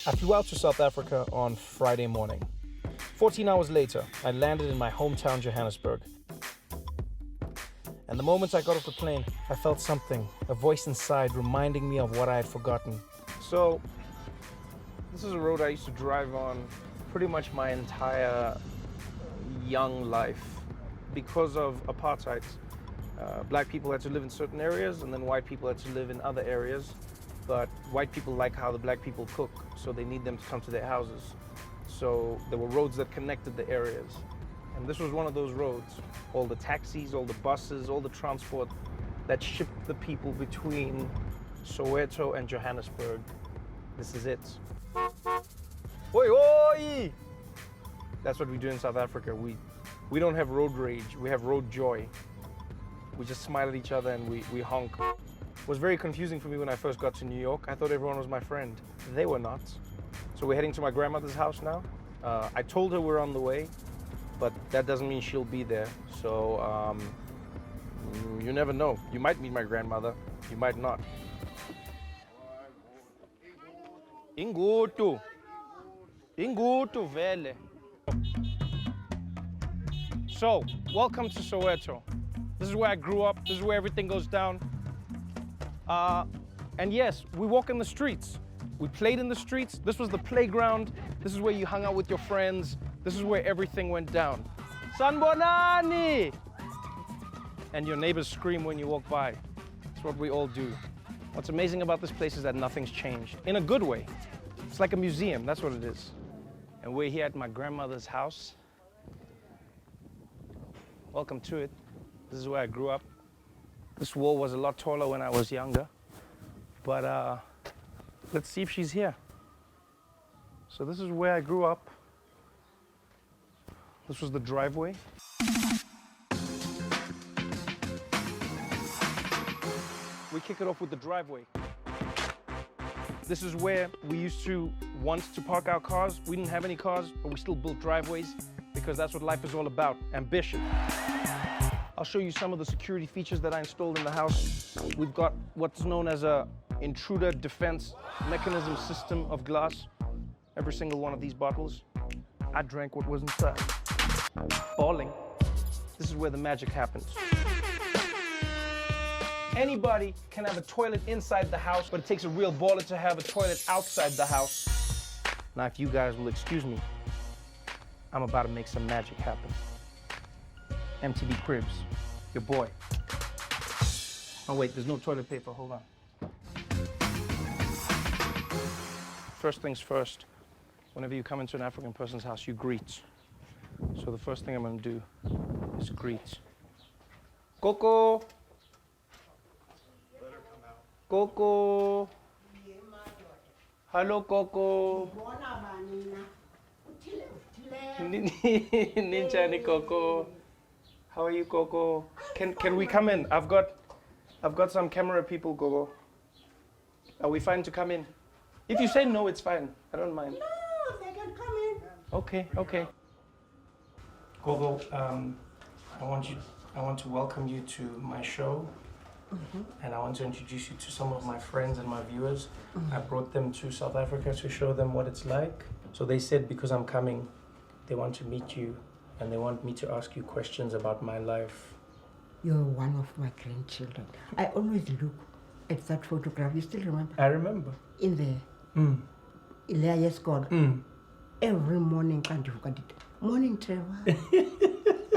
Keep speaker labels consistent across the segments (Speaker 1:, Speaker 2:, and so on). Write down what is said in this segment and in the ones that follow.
Speaker 1: I flew out to South Africa on Friday morning. 14 hours later, I landed in my hometown, Johannesburg. And the moment I got off the plane, I felt something, a voice inside reminding me of what I had forgotten. So, this is a road I used to drive on pretty much my entire young life. Because of apartheid, black people had to live in certain areas and then white people had to live in other areas. But white people like how the black people cook, so they need them to come to their houses. So there were roads that connected the areas. And this was one of those roads. All the taxis, all the buses, all the transport that shipped the people between Soweto and Johannesburg. This is it. Oi, oi! That's what we do in South Africa. We don't have road rage, we have road joy. We just smile at each other and we honk. It was very confusing for me when I first got to New York. I thought everyone was my friend. They were not. So we're heading to my grandmother's house now. I told her we're on the way, but that doesn't mean she'll be there. So you never know. You might meet my grandmother, you might not. Ingutu. Ingutu vele. So, welcome to Soweto. This is where I grew up. This is where everything goes down. And yes, we walk in the streets. We played in the streets. This was the playground. This is where you hung out with your friends. This is where everything went down. Sanbonani! And your neighbors scream when you walk by. It's what we all do. What's amazing about this place is that nothing's changed. In a good way. It's like a museum, that's what it is. And we're here at my grandmother's house. Welcome to it. This is where I grew up. This wall was a lot taller when I was younger. But let's see if she's here. So this is where I grew up. This was the driveway. We kick it off with the driveway. This is where we used to want to park our cars. We didn't have any cars, but we still built driveways because that's what life is all about, ambition. I'll show you some of the security features that I installed in the house. We've got what's known as a intruder defense mechanism system of glass. Every single one of these bottles, I drank what was inside. Balling. This is where the magic happens. Anybody can have a toilet inside the house, but it takes a real baller to have a toilet outside the house. Now, if you guys will excuse me, I'm about to make some magic happen. MTV Cribs, your boy. Oh wait, there's no toilet paper, hold on. First things first, whenever you come into an African person's house, you greet. So the first thing I'm gonna do is greet. Coco!
Speaker 2: Let her come out.
Speaker 1: Coco! Hello, Coco! Ninja Coco. How are you, Coco? Can we come in? I've got some camera people, Coco. Are we fine to come in? If you say no, it's fine. I don't mind.
Speaker 3: No, they can come in.
Speaker 1: Okay, okay. Coco, I want to welcome you to my show. And I want to introduce you to some of my friends and my viewers. I brought them to South Africa to show them what it's like. So they said because I'm coming, they want to meet you and they want me to ask you questions about my life.
Speaker 3: You're one of my grandchildren. I always look at that photograph. You still remember?
Speaker 1: I remember.
Speaker 3: In there. Ilea yes God. Every morning, can't you forget it? Morning, Trevor.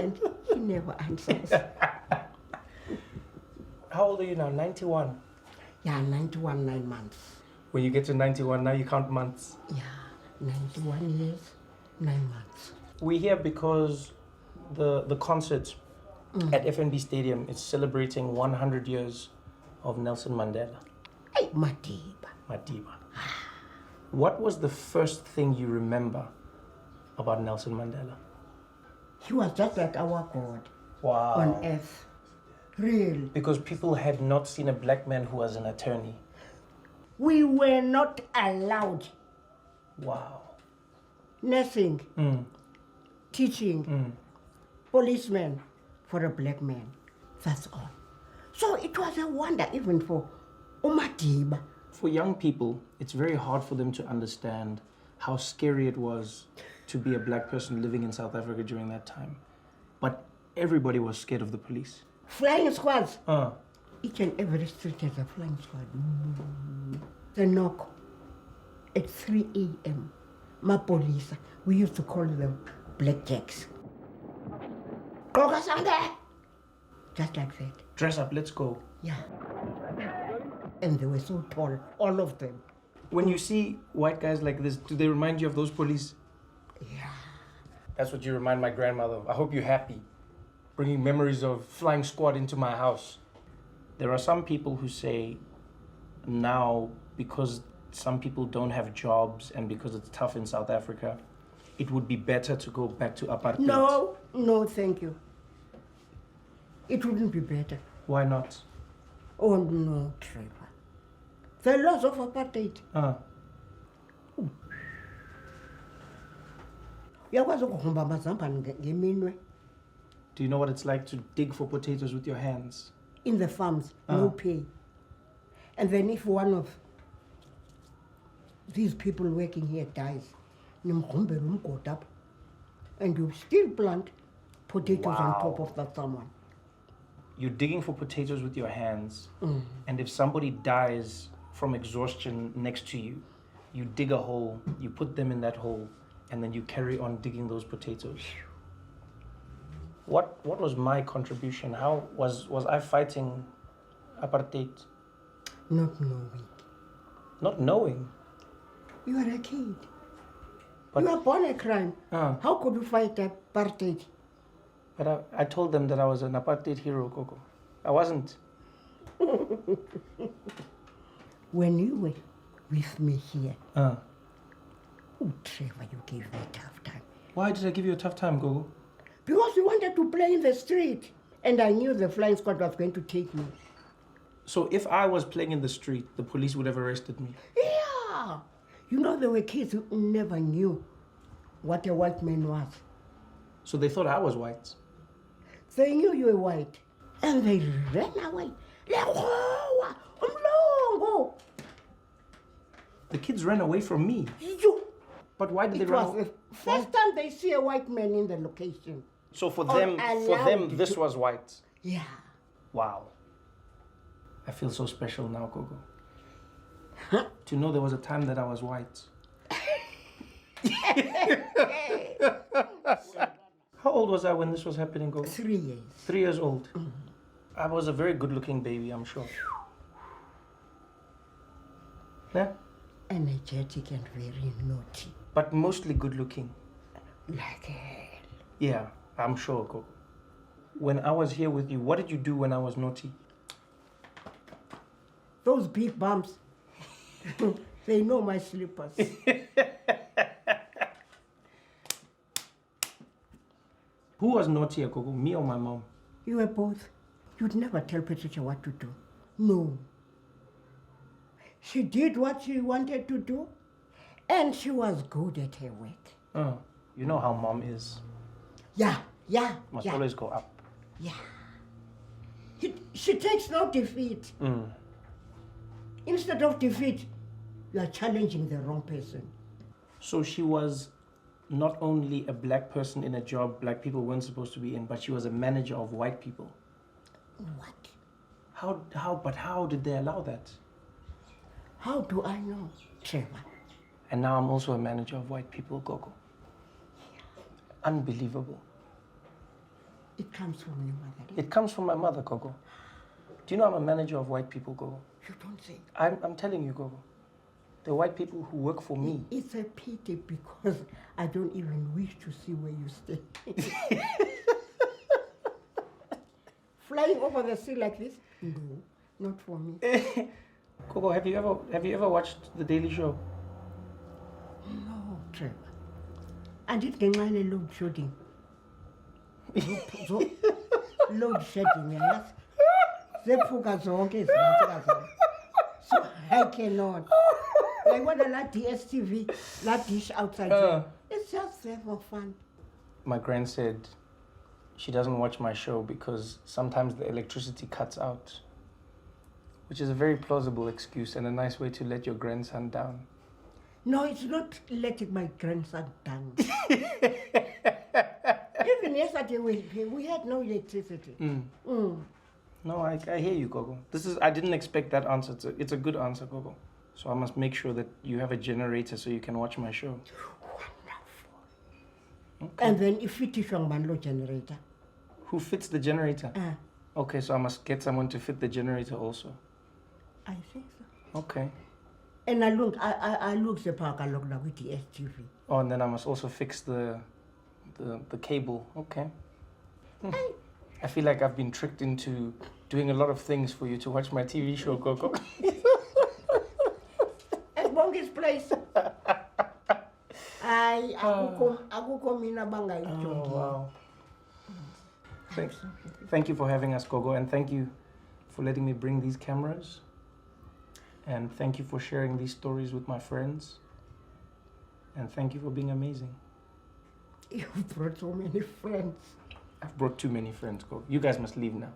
Speaker 3: And he never answers.
Speaker 1: How old are you now? 91?
Speaker 3: Yeah, 91, 9 months.
Speaker 1: When you get to 91, now you count months.
Speaker 3: Yeah, 91 years, 9 months.
Speaker 1: We're here because the concert at FNB Stadium is celebrating 100 years of Nelson Mandela.
Speaker 3: Hey, Madiba.
Speaker 1: Madiba. What was the first thing you remember about Nelson Mandela?
Speaker 3: He was just like our God.
Speaker 1: Wow.
Speaker 3: On earth. Really.
Speaker 1: Because people had not seen a black man who was an attorney.
Speaker 3: We were not allowed.
Speaker 1: Wow.
Speaker 3: Nursing, teaching, policeman for a black man. That's all. So it was a wonder even for Umadiba
Speaker 1: For young people, it's very hard for them to understand how scary it was to be a black person living in South Africa during that time. But everybody was scared of the police.
Speaker 3: Flying squads. Each and every street has a flying squad. The knock at 3 a.m. My police, we used to call them blackjacks. Just like that.
Speaker 1: Dress up, let's go.
Speaker 3: Yeah. And they were so tall, all of them.
Speaker 1: When you see white guys like this, do they remind you of those police?
Speaker 3: Yeah.
Speaker 1: That's what you remind my grandmother of. I hope you're happy. Bringing memories of flying squad into my house. There are some people who say now, because some people don't have jobs and because it's tough in South Africa, it would be better to go back to apartheid.
Speaker 3: No, thank you. It wouldn't be better.
Speaker 1: Why not?
Speaker 3: Oh no, Trevor. The laws of apartheid.
Speaker 1: Do you know what it's like to dig for potatoes with your hands?
Speaker 3: In the farms, no pay. And then if one of these people working here dies, and you still plant potatoes on top of that someone.
Speaker 1: You're digging for potatoes with your hands, and if somebody dies from exhaustion next to you, you dig a hole, you put them in that hole, and then you carry on digging those potatoes. What was my contribution? How was I fighting apartheid?
Speaker 3: Not knowing.
Speaker 1: Not knowing?
Speaker 3: You are a kid.
Speaker 1: But
Speaker 3: you were born a crime. How could you fight apartheid?
Speaker 1: But I told them that I was an apartheid hero, Coco. I wasn't.
Speaker 3: When you were with me here, oh, Trevor, you gave me a tough time.
Speaker 1: Why did I give you a tough time, Gogo?
Speaker 3: Because you wanted to play in the street, and I knew the flying squad was going to take me.
Speaker 1: So if I was playing in the street, the police would have arrested me?
Speaker 3: Yeah. You know, there were kids who never knew what a white man was.
Speaker 1: So they thought I was white?
Speaker 3: They knew you were white, and they ran away.
Speaker 1: The kids ran away from me? But why did they run away?
Speaker 3: It was the first time they see a white man in the location.
Speaker 1: So for them, this was white?
Speaker 3: Yeah.
Speaker 1: Wow. I feel so special now, Gogo. To know there was a time that I was white. How old was I when this was happening, Gogo?
Speaker 3: 3 years.
Speaker 1: 3 years old. I was a very good-looking baby, I'm sure. Yeah?
Speaker 3: Energetic and very naughty.
Speaker 1: But mostly good-looking.
Speaker 3: Like hell.
Speaker 1: Yeah, I'm sure, Gogo. When I was here with you, what did you do when I was naughty?
Speaker 3: Those big bumps. They know my slippers.
Speaker 1: Who was naughtier, Gogo, me or my mom?
Speaker 3: You were both. You'd never tell Patricia what to do. No. She did what she wanted to do, and she was good at her work.
Speaker 1: You know how mom is.
Speaker 3: Yeah.
Speaker 1: Must always go up.
Speaker 3: Yeah. She takes no defeat. Instead of defeat, you are challenging the wrong person.
Speaker 1: So she was not only a black person in a job black people weren't supposed to be in, but she was a manager of white people.
Speaker 3: What?
Speaker 1: How did they allow that?
Speaker 3: How do I know, Trevor?
Speaker 1: And now I'm also a manager of white people, Gogo. Unbelievable.
Speaker 3: It comes from your mother.
Speaker 1: It comes from my mother, Gogo. Do you know I'm a manager of white people, Gogo?
Speaker 3: You don't say.
Speaker 1: I'm telling you, Gogo. The white people who work for me.
Speaker 3: It's a pity because I don't even wish to see where you stay. Flying over the sea like this? No, not for me.
Speaker 1: Gogo, have you ever watched The Daily Show?
Speaker 3: No, Trevor. I did get my load shedding. Load shedding, yes. So I cannot. Like what a lot DSTV, that dish outside there. It's just there for fun.
Speaker 1: My grand said she doesn't watch my show because sometimes the electricity cuts out Which is a very plausible excuse and a nice way to let your grandson down.
Speaker 3: No, it's not letting my grandson down. Even yesterday we had no electricity.
Speaker 1: No, I hear you, Gogo. I didn't expect that answer. It's a good answer, Gogo. So I must make sure that you have a generator so you can watch my show.
Speaker 3: Wonderful.
Speaker 1: Okay.
Speaker 3: And then if it is a Manlo generator.
Speaker 1: Who fits the generator? Okay, so I must get someone to fit the generator also.
Speaker 3: I think so.
Speaker 1: Okay.
Speaker 3: And I look the park I look now with the STV.
Speaker 1: Oh, and then I must also fix the cable. Okay. I feel like I've been tricked into doing a lot of things for you to watch my TV show, Gogo.
Speaker 3: At Bongi's place. Akukho mina bangayijongi.
Speaker 1: Oh, wow. Thank you for having us, Gogo, and thank you for letting me bring these cameras. And thank you for sharing these stories with my friends. And thank you for being amazing.
Speaker 3: You've brought so many friends.
Speaker 1: I've brought too many friends, Gogo. You guys must leave now.